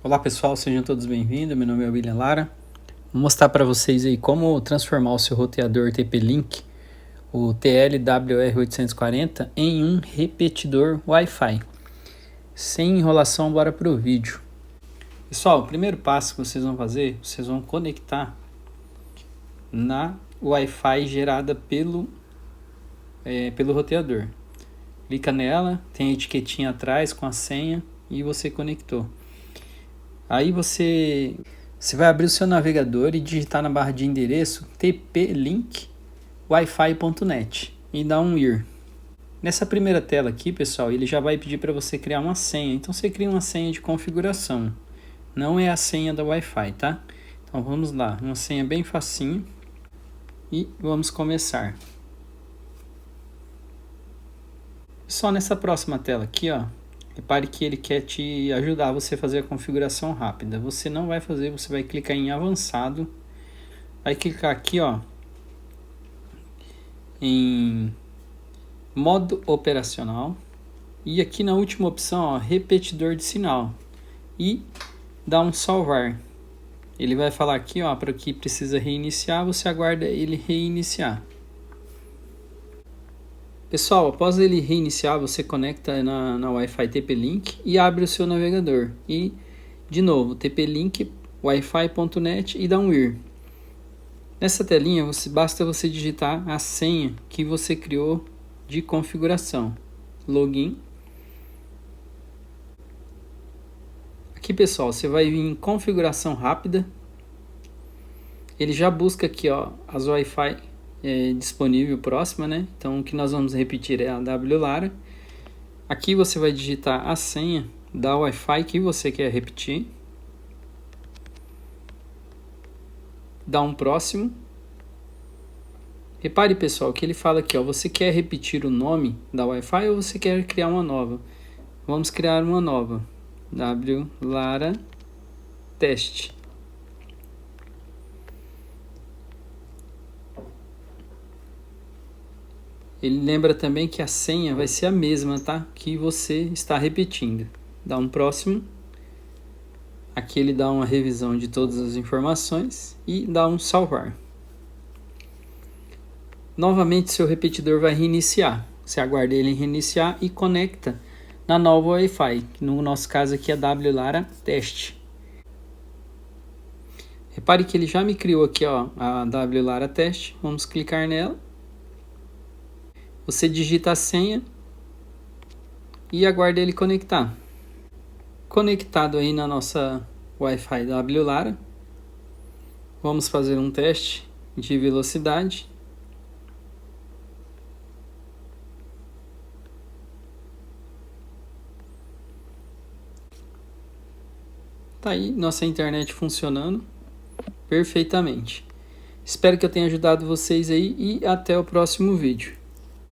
Olá pessoal, sejam todos bem-vindos, meu nome é William Lara. Vou mostrar para vocês aí como transformar o seu roteador TP-Link, o TLWR840, em um repetidor Wi-Fi. Sem enrolação, bora para o vídeo. Pessoal, o primeiro passo que vocês vão fazer, vocês vão conectar na Wi-Fi gerada pelo roteador. Clica nela, tem a etiquetinha atrás com a senha e você conectou. Aí você vai abrir o seu navegador e digitar na barra de endereço tp-link wifi.net e dar um IR. Nessa primeira tela aqui, pessoal, ele já vai pedir para você criar uma senha. Então você cria uma senha de configuração. Não é a senha da Wi-Fi, tá? Então vamos lá, uma senha bem facinho e vamos começar. Só nessa próxima tela aqui, ó, repare que ele quer te ajudar você a fazer a configuração rápida. Você não vai fazer, você vai clicar em avançado. Vai clicar aqui, ó, em modo operacional. E aqui na última opção, ó, repetidor de sinal. E dá um salvar. Ele vai falar aqui, ó, para que precisa reiniciar, você aguarda ele reiniciar. Pessoal, após ele reiniciar, você conecta na Wi-Fi TP-Link e abre o seu navegador. E, de novo, TP-Link wifi.net e dá um IR. Nessa telinha, basta você digitar a senha que você criou de configuração. Login. Aqui, pessoal, você vai vir em configuração rápida. Ele já busca aqui, ó, as Wi-Fi disponível próxima, né? Então o que nós vamos repetir é a WLARA. Aqui você vai digitar a senha da Wi-Fi que você quer repetir. Dá um próximo. Repare, pessoal, que ele fala aqui, ó, você quer repetir o nome da Wi-Fi ou você quer criar uma nova? Vamos criar uma nova. WLARA teste. Ele lembra também que a senha vai ser a mesma, tá? Que você está repetindo. Dá um próximo. Aqui ele dá uma revisão de todas as informações e dá um salvar. Novamente seu repetidor vai reiniciar. Você aguarda ele reiniciar e conecta na nova Wi-Fi. No nosso caso aqui é WLARA teste. Repare que ele já me criou aqui, ó, a WLARA teste. Vamos clicar nela. Você digita a senha e aguarda ele conectar. Conectado aí na nossa Wi-Fi WLARA, vamos fazer um teste de velocidade. Tá aí nossa internet funcionando perfeitamente. Espero que eu tenha ajudado vocês aí e até o próximo vídeo.